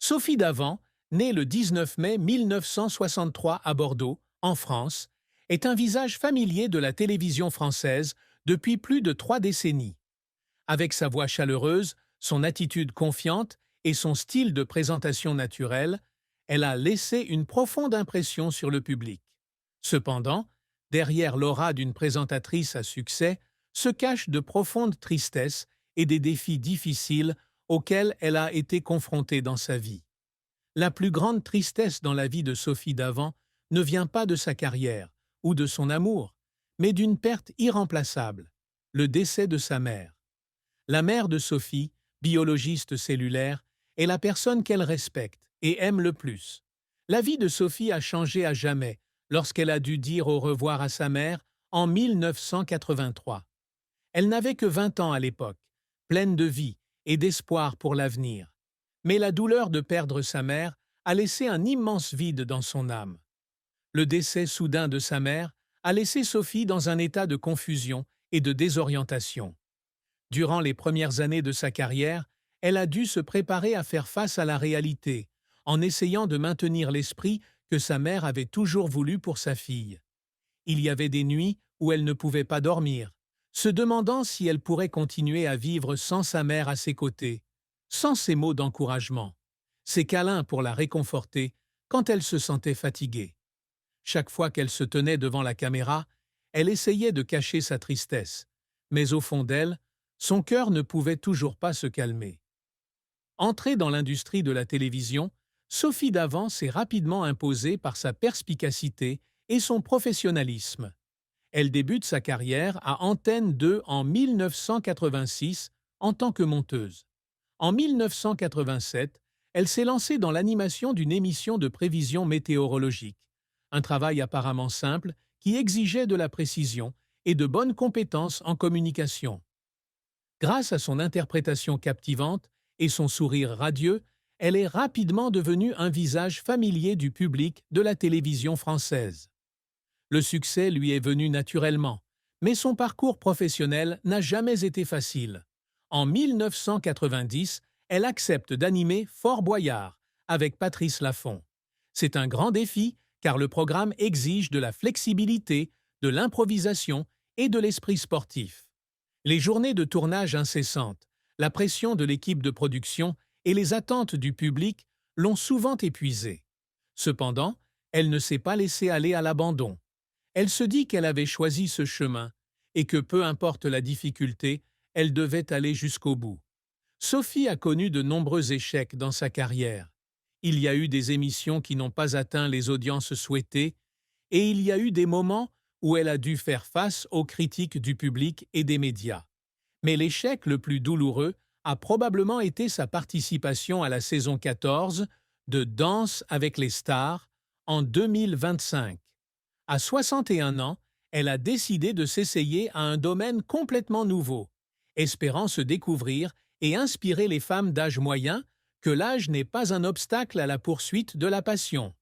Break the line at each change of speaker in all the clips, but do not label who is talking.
Sophie Davant, née le 19 mai 1963 à Bordeaux, en France, est un visage familier de la télévision française depuis plus de 3 décennies. Avec sa voix chaleureuse, son attitude confiante et son style de présentation naturel, elle a laissé une profonde impression sur le public. Cependant, derrière l'aura d'une présentatrice à succès, se cachent de profondes tristesses et des défis difficiles auxquels elle a été confrontée dans sa vie. La plus grande tristesse dans la vie de Sophie Davant ne vient pas de sa carrière ou de son amour, mais d'une perte irremplaçable, le décès de sa mère. La mère de Sophie, biologiste cellulaire, est la personne qu'elle respecte et aime le plus. La vie de Sophie a changé à jamais lorsqu'elle a dû dire au revoir à sa mère en 1983. Elle n'avait que 20 ans à l'époque, pleine de vie et d'espoir pour l'avenir. Mais la douleur de perdre sa mère a laissé un immense vide dans son âme. Le décès soudain de sa mère a laissé Sophie dans un état de confusion et de désorientation. Durant les premières années de sa carrière, elle a dû se préparer à faire face à la réalité, en essayant de maintenir l'esprit que sa mère avait toujours voulu pour sa fille. Il y avait des nuits où elle ne pouvait pas dormir, se demandant si elle pourrait continuer à vivre sans sa mère à ses côtés, sans ses mots d'encouragement, ses câlins pour la réconforter quand elle se sentait fatiguée. Chaque fois qu'elle se tenait devant la caméra, elle essayait de cacher sa tristesse, mais au fond d'elle, son cœur ne pouvait toujours pas se calmer. Entrée dans l'industrie de la télévision, Sophie Davant s'est rapidement imposée par sa perspicacité et son professionnalisme. Elle débute sa carrière à Antenne 2 en 1986 en tant que monteuse. En 1987, elle s'est lancée dans l'animation d'une émission de prévision météorologique, un travail apparemment simple qui exigeait de la précision et de bonnes compétences en communication. Grâce à son interprétation captivante et son sourire radieux, elle est rapidement devenue un visage familier du public de la télévision française. Le succès lui est venu naturellement, mais son parcours professionnel n'a jamais été facile. En 1990, elle accepte d'animer Fort Boyard avec Patrice Laffont. C'est un grand défi car le programme exige de la flexibilité, de l'improvisation et de l'esprit sportif. Les journées de tournage incessantes, la pression de l'équipe de production et les attentes du public l'ont souvent épuisée. Cependant, elle ne s'est pas laissée aller à l'abandon. Elle se dit qu'elle avait choisi ce chemin et que peu importe la difficulté, elle devait aller jusqu'au bout. Sophie a connu de nombreux échecs dans sa carrière. Il y a eu des émissions qui n'ont pas atteint les audiences souhaitées et il y a eu des moments où elle a dû faire face aux critiques du public et des médias. Mais l'échec le plus douloureux a probablement été sa participation à la saison 14 de Danse avec les stars en 2025. À 61 ans, elle a décidé de s'essayer à un domaine complètement nouveau, espérant se découvrir et inspirer les femmes d'âge moyen que l'âge n'est pas un obstacle à la poursuite de la passion.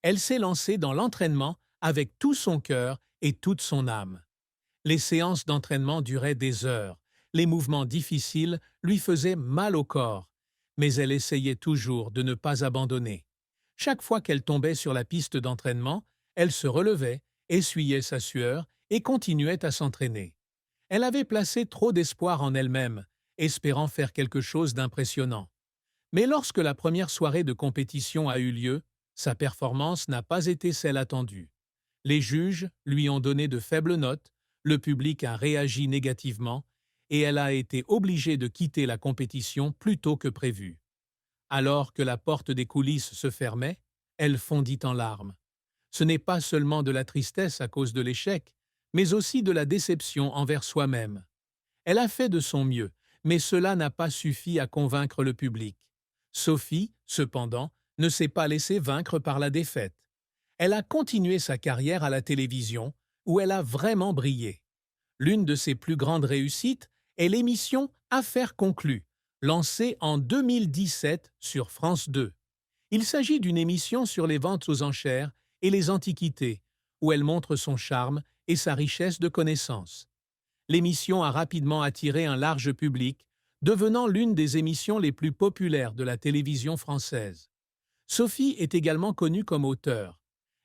Elle s'est lancée dans l'entraînement avec tout son cœur et toute son âme. Les séances d'entraînement duraient des heures, les mouvements difficiles lui faisaient mal au corps, mais elle essayait toujours de ne pas abandonner. Chaque fois qu'elle tombait sur la piste d'entraînement, elle se relevait, essuyait sa sueur et continuait à s'entraîner. Elle avait placé trop d'espoir en elle-même, espérant faire quelque chose d'impressionnant. Mais lorsque la première soirée de compétition a eu lieu, sa performance n'a pas été celle attendue. Les juges lui ont donné de faibles notes, le public a réagi négativement et elle a été obligée de quitter la compétition plus tôt que prévu. Alors que la porte des coulisses se fermait, elle fondit en larmes. Ce n'est pas seulement de la tristesse à cause de l'échec, mais aussi de la déception envers soi-même. Elle a fait de son mieux, mais cela n'a pas suffi à convaincre le public. Sophie, cependant, ne s'est pas laissée vaincre par la défaite. Elle a continué sa carrière à la télévision, où elle a vraiment brillé. L'une de ses plus grandes réussites est l'émission Affaires conclues, lancée en 2017 sur France 2. Il s'agit d'une émission sur les ventes aux enchères et les antiquités, où elle montre son charme et sa richesse de connaissances. L'émission a rapidement attiré un large public, devenant l'une des émissions les plus populaires de la télévision française. Sophie est également connue comme auteure.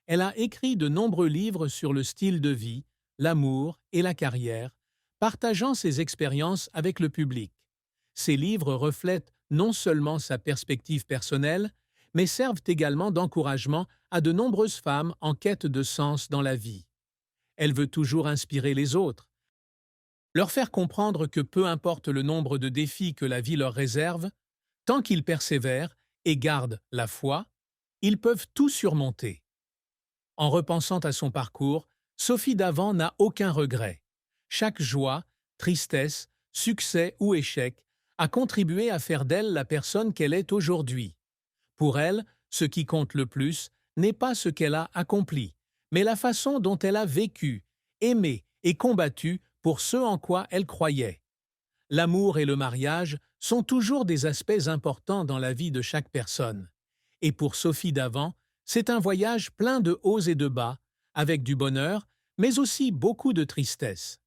Elle a écrit de nombreux livres sur le style de vie, l'amour et la carrière, partageant ses expériences avec le public. Ces livres reflètent non seulement sa perspective personnelle, mais servent également d'encouragement à de nombreuses femmes en quête de sens dans la vie. Elle veut toujours inspirer les autres, leur faire comprendre que peu importe le nombre de défis que la vie leur réserve, tant qu'ils persévèrent et gardent la foi, ils peuvent tout surmonter. En repensant à son parcours, Sophie Davant n'a aucun regret. Chaque joie, tristesse, succès ou échec a contribué à faire d'elle la personne qu'elle est aujourd'hui. Pour elle, ce qui compte le plus n'est pas ce qu'elle a accompli, mais la façon dont elle a vécu, aimé et combattu pour ce en quoi elle croyait. L'amour et le mariage sont toujours des aspects importants dans la vie de chaque personne. Et pour Sophie Davant, c'est un voyage plein de hauts et de bas, avec du bonheur, mais aussi beaucoup de tristesse.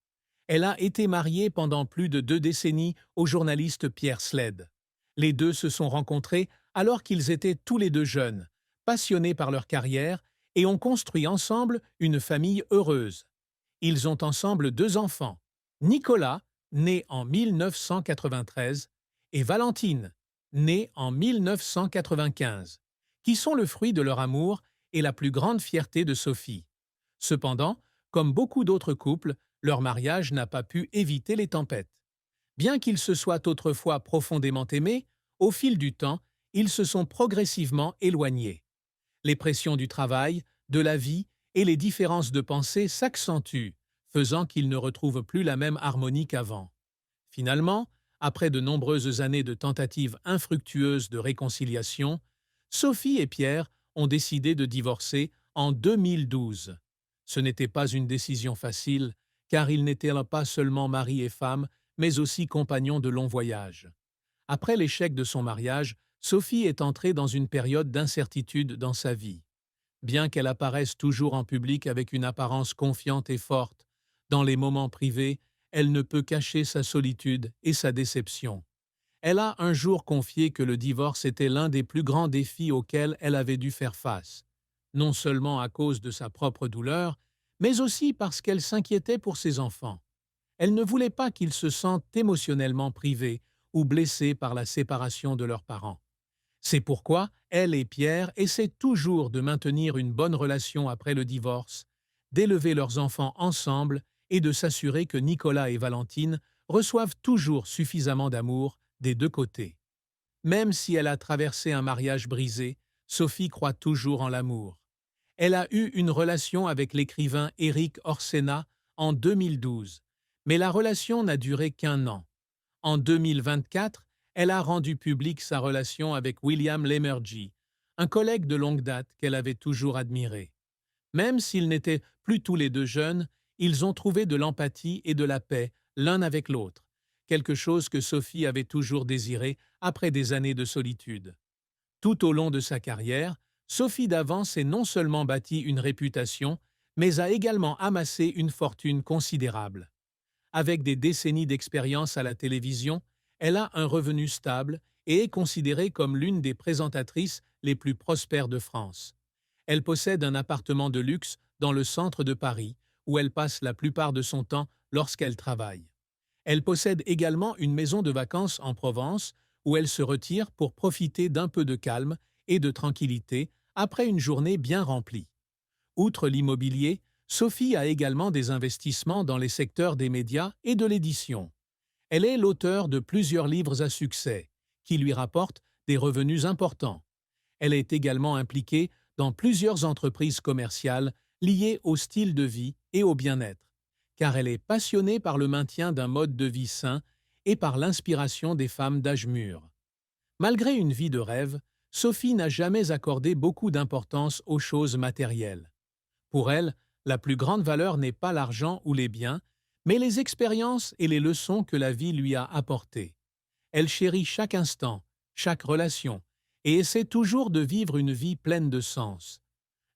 Elle a été mariée pendant plus de 2 décennies au journaliste Pierre Sled. Les deux se sont rencontrés alors qu'ils étaient tous les deux jeunes, passionnés par leur carrière et ont construit ensemble une famille heureuse. Ils ont ensemble 2 enfants, Nicolas, né en 1993, et Valentine, née en 1995, qui sont le fruit de leur amour et la plus grande fierté de Sophie. Cependant, comme beaucoup d'autres couples, leur mariage n'a pas pu éviter les tempêtes. Bien qu'ils se soient autrefois profondément aimés, au fil du temps, ils se sont progressivement éloignés. Les pressions du travail, de la vie et les différences de pensée s'accentuent, faisant qu'ils ne retrouvent plus la même harmonie qu'avant. Finalement, après de nombreuses années de tentatives infructueuses de réconciliation, Sophie et Pierre ont décidé de divorcer en 2012. Ce n'était pas une décision facile, car ils n'étaient pas seulement mari et femme, mais aussi compagnons de longs voyages. Après l'échec de son mariage, Sophie est entrée dans une période d'incertitude dans sa vie. Bien qu'elle apparaisse toujours en public avec une apparence confiante et forte, dans les moments privés, elle ne peut cacher sa solitude et sa déception. Elle a un jour confié que le divorce était l'un des plus grands défis auxquels elle avait dû faire face, non seulement à cause de sa propre douleur, mais aussi parce qu'elle s'inquiétait pour ses enfants. Elle ne voulait pas qu'ils se sentent émotionnellement privés ou blessés par la séparation de leurs parents. C'est pourquoi elle et Pierre essaient toujours de maintenir une bonne relation après le divorce, d'élever leurs enfants ensemble et de s'assurer que Nicolas et Valentine reçoivent toujours suffisamment d'amour des deux côtés. Même si elle a traversé un mariage brisé, Sophie croit toujours en l'amour. Elle a eu une relation avec l'écrivain Éric Orsena en 2012, mais la relation n'a duré qu'1 an. En 2024, elle a rendu publique sa relation avec William Lémergie, un collègue de longue date qu'elle avait toujours admiré. Même s'ils n'étaient plus tous les deux jeunes, ils ont trouvé de l'empathie et de la paix l'un avec l'autre, quelque chose que Sophie avait toujours désiré après des années de solitude. Tout au long de sa carrière, Sophie Davant s'est non seulement bâti une réputation, mais a également amassé une fortune considérable. Avec des décennies d'expérience à la télévision, elle a un revenu stable et est considérée comme l'une des présentatrices les plus prospères de France. Elle possède un appartement de luxe dans le centre de Paris, où elle passe la plupart de son temps lorsqu'elle travaille. Elle possède également une maison de vacances en Provence, où elle se retire pour profiter d'un peu de calme et de tranquillité après une journée bien remplie. Outre l'immobilier, Sophie a également des investissements dans les secteurs des médias et de l'édition. Elle est l'auteure de plusieurs livres à succès, qui lui rapportent des revenus importants. Elle est également impliquée dans plusieurs entreprises commerciales liées au style de vie et au bien-être, car elle est passionnée par le maintien d'un mode de vie sain et par l'inspiration des femmes d'âge mûr. Malgré une vie de rêve, Sophie n'a jamais accordé beaucoup d'importance aux choses matérielles. Pour elle, la plus grande valeur n'est pas l'argent ou les biens, mais les expériences et les leçons que la vie lui a apportées. Elle chérit chaque instant, chaque relation, et essaie toujours de vivre une vie pleine de sens.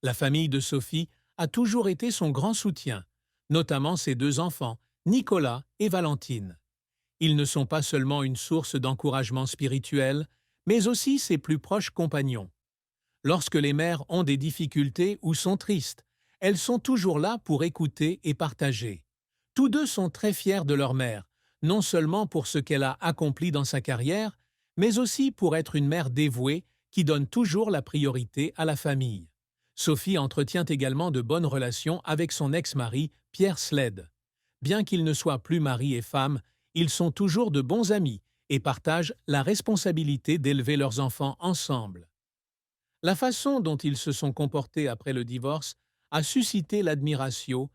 La famille de Sophie a toujours été son grand soutien, notamment ses 2 enfants, Nicolas et Valentine. Ils ne sont pas seulement une source d'encouragement spirituel, mais aussi ses plus proches compagnons. Lorsque les mères ont des difficultés ou sont tristes, elles sont toujours là pour écouter et partager. Tous deux sont très fiers de leur mère, non seulement pour ce qu'elle a accompli dans sa carrière, mais aussi pour être une mère dévouée qui donne toujours la priorité à la famille. Sophie entretient également de bonnes relations avec son ex-mari, Pierre Sled. Bien qu'ils ne soient plus mari et femme, ils sont toujours de bons amis et partagent la responsabilité d'élever leurs enfants ensemble. La façon dont ils se sont comportés après le divorce a suscité l'admiration